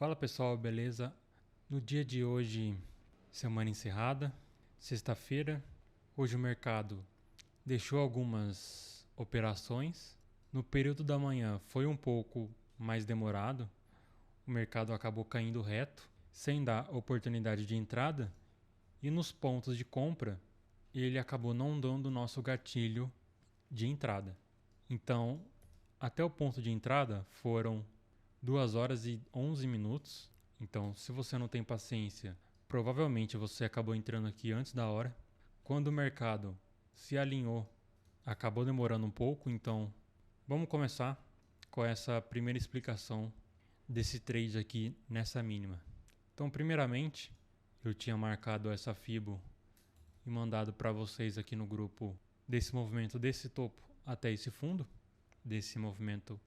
Fala pessoal, beleza? No dia de hoje, semana encerrada, sexta-feira. Hoje o mercado deixou algumas operações. No período da manhã foi um pouco mais demorado. O mercado acabou caindo reto, sem dar oportunidade de entrada. E nos pontos de compra, ele acabou não dando o nosso gatilho de entrada. Então, até o ponto de entrada foram 2 horas e 11 minutos. Então, se você não tem paciência, provavelmente você acabou entrando aqui antes da hora. Quando o mercado se alinhou, acabou demorando um pouco. Então, vamos começar com essa primeira explicação desse trade aqui nessa mínima. Então, primeiramente, eu tinha marcado essa FIBO e mandado para vocês aqui no grupo desse movimento desse topo até esse fundo, desse movimento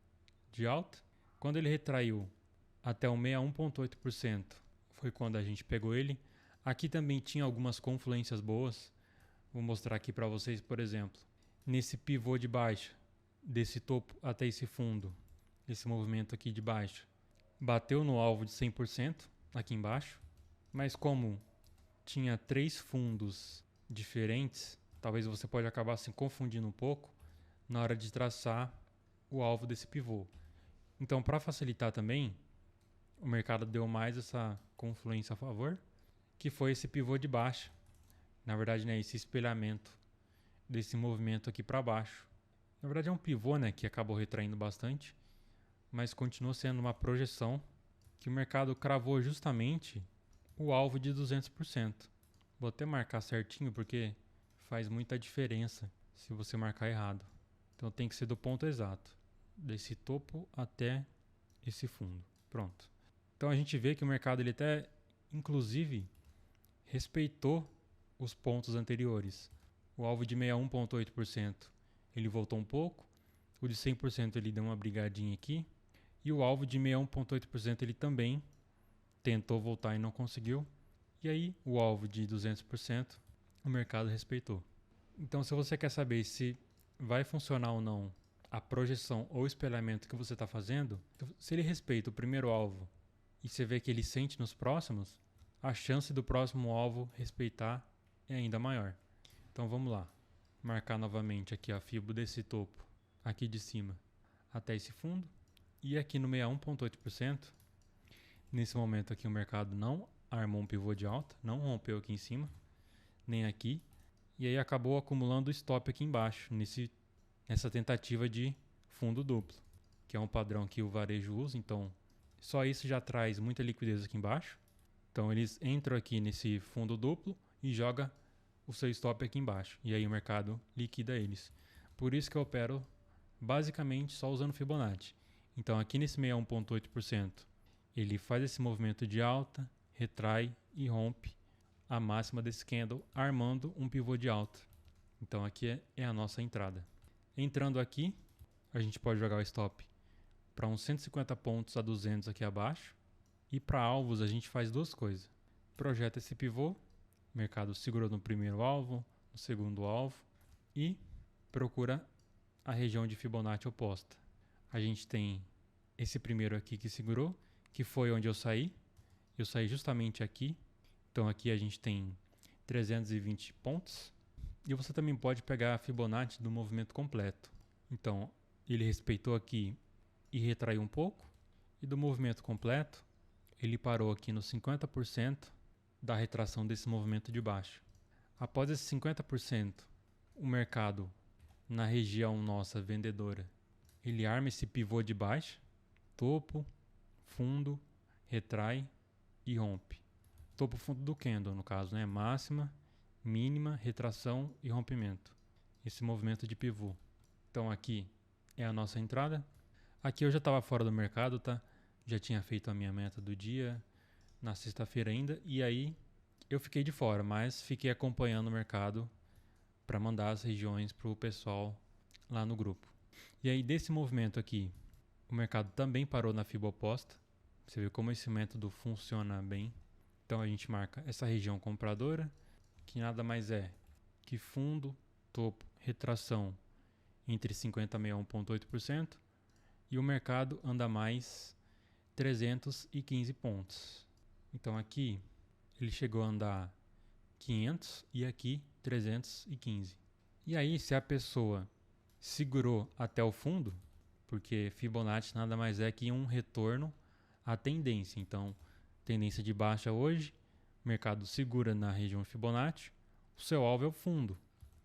de alta. Quando ele retraiu até o 61,8%, foi quando a gente pegou ele. Aqui também tinha algumas confluências boas. Vou mostrar aqui para vocês, por exemplo, nesse pivô de baixa, desse topo até esse fundo, esse movimento aqui de baixa, bateu no alvo de 100% aqui embaixo, mas como tinha 3 fundos diferentes, talvez você pode acabar se confundindo um pouco na hora de traçar o alvo desse pivô. Então, para facilitar também, o mercado deu mais essa confluência a favor, que foi esse pivô de baixa. Na verdade, né, esse espelhamento desse movimento aqui para baixo. Na verdade, é um pivô, né, que acabou retraindo bastante, mas continua sendo uma projeção que o mercado cravou justamente o alvo de 200%. Vou até marcar certinho porque faz muita diferença se você marcar errado. Então tem que ser do ponto exato, desse topo até esse fundo. Pronto. Então a gente vê que o mercado ele até, inclusive, respeitou os pontos anteriores. O alvo de 61,8% ele voltou um pouco, o de 100% ele deu uma brigadinha aqui, e o alvo de 61,8% ele também tentou voltar e não conseguiu. E aí o alvo de 200% o mercado respeitou. Então se você quer saber se vai funcionar ou não a projeção ou espelhamento que você está fazendo, se ele respeita o primeiro alvo e você vê que ele sente nos próximos, a chance do próximo alvo respeitar é ainda maior. Então vamos lá, marcar novamente aqui a FIBO desse topo, aqui de cima, até esse fundo. E aqui no 61,8%, nesse momento aqui o mercado não armou um pivô de alta, não rompeu aqui em cima, nem aqui. E aí acabou acumulando stop aqui embaixo, nessa tentativa de fundo duplo, que é um padrão que o varejo usa. Então só isso já traz muita liquidez aqui embaixo. Então eles entram aqui nesse fundo duplo e jogam o seu stop aqui embaixo. E aí o mercado liquida eles. Por isso que eu opero basicamente só usando Fibonacci. Então aqui nesse 61,8% ele faz esse movimento de alta, retrai e rompe a máxima desse candle, armando um pivô de alta. Então aqui é a nossa entrada. Entrando aqui, a gente pode jogar o stop para uns 150 pontos a 200 aqui abaixo. E para alvos a gente faz duas coisas. Projeta esse pivô, o mercado segurou no primeiro alvo, no segundo alvo, e procura a região de Fibonacci oposta. A gente tem esse primeiro aqui que segurou, que foi onde eu saí. Eu saí justamente aqui. Então aqui a gente tem 320 pontos. E você também pode pegar a Fibonacci do movimento completo. Então ele respeitou aqui e retraiu um pouco. E do movimento completo, ele parou aqui no 50% da retração desse movimento de baixo. Após esse 50%, o mercado na região nossa vendedora, ele arma esse pivô de baixa, topo, fundo, retrai e rompe. Topo, fundo do candle, no caso, né? Máxima, mínima, retração e rompimento. Esse movimento de pivô. Então aqui é a nossa entrada. Aqui eu já estava fora do mercado, tá? Já tinha feito a minha meta do dia na sexta-feira ainda. E aí eu fiquei de fora, mas fiquei acompanhando o mercado para mandar as regiões para o pessoal lá no grupo. E aí desse movimento aqui, o mercado também parou na FIBO oposta. Você vê como esse método funciona bem. Então a gente marca essa região compradora, que nada mais é que fundo, topo, retração entre 50% e 61,8%. E o mercado anda mais 315 pontos. Então aqui ele chegou a andar 500 e aqui 315. E aí, se a pessoa segurou até o fundo, porque Fibonacci nada mais é que um retorno à tendência. Então, tendência de baixa hoje, o mercado segura na região Fibonacci, o seu alvo é o fundo.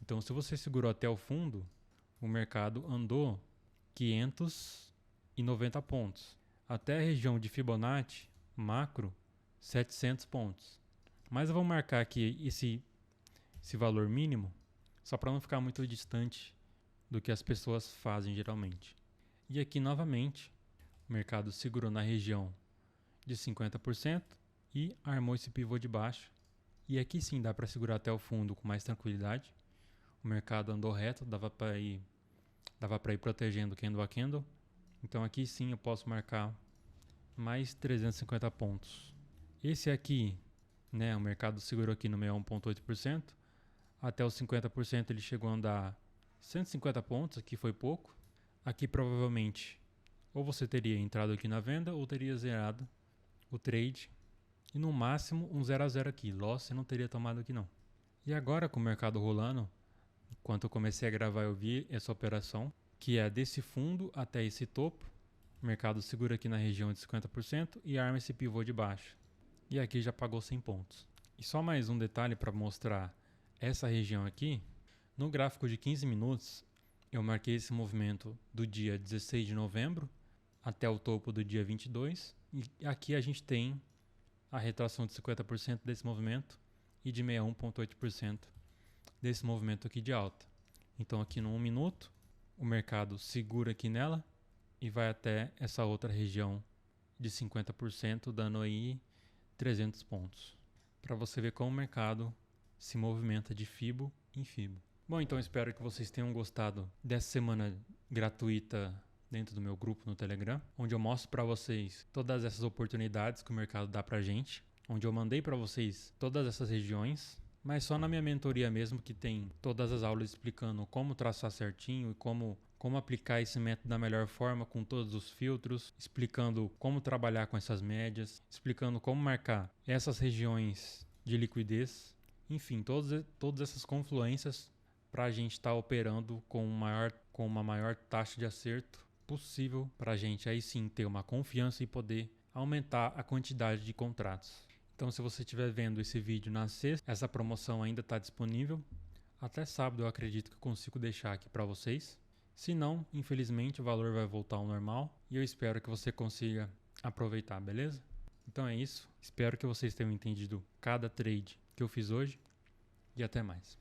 Então, se você segurou até o fundo, o mercado andou 590 pontos. Até a região de Fibonacci, macro, 700 pontos. Mas eu vou marcar aqui esse valor mínimo, só para não ficar muito distante do que as pessoas fazem geralmente. E aqui novamente, o mercado segurou na região de 50% e armou esse pivô de baixo. E aqui sim dá para segurar até o fundo com mais tranquilidade. O mercado andou reto, dava para ir protegendo candle a candle. Então aqui sim eu posso marcar mais 350 pontos. Esse aqui, né, o mercado segurou aqui no 61,8%. Até os 50% ele chegou a andar 150 pontos, aqui foi pouco. Aqui provavelmente ou você teria entrado aqui na venda ou teria zerado o trade. E no máximo um 0 a 0 aqui. Loss você não teria tomado aqui não. E agora com o mercado rolando, enquanto eu comecei a gravar eu vi essa operação, que é desse fundo até esse topo. O mercado segura aqui na região de 50% e arma esse pivô de baixo. E aqui já pagou 100 pontos. E só mais um detalhe para mostrar essa região aqui. No gráfico de 15 minutos, eu marquei esse movimento do dia 16 de novembro até o topo do dia 22. E aqui a gente tem a retração de 50% desse movimento e de 61,8% desse movimento aqui de alta. Então aqui no 1 minuto, o mercado segura aqui nela e vai até essa outra região de 50%, dando aí 300 pontos. Para você ver como o mercado se movimenta de Fibo em Fibo. Bom, então espero que vocês tenham gostado dessa semana gratuita dentro do meu grupo no Telegram, onde eu mostro para vocês todas essas oportunidades que o mercado dá pra gente, onde eu mandei para vocês todas essas regiões, mas só na minha mentoria mesmo que tem todas as aulas explicando como traçar certinho e como aplicar esse método da melhor forma com todos os filtros, explicando como trabalhar com essas médias, explicando como marcar essas regiões de liquidez, enfim, todas essas confluências para a gente estar operando com uma maior taxa de acerto possível para a gente aí sim ter uma confiança e poder aumentar a quantidade de contratos. Então, se você estiver vendo esse vídeo na sexta, essa promoção ainda está disponível. Até sábado eu acredito que eu consigo deixar aqui para vocês. Se não, infelizmente o valor vai voltar ao normal e eu espero que você consiga aproveitar, beleza? Então é isso. Espero que vocês tenham entendido cada trade que eu fiz hoje e até mais.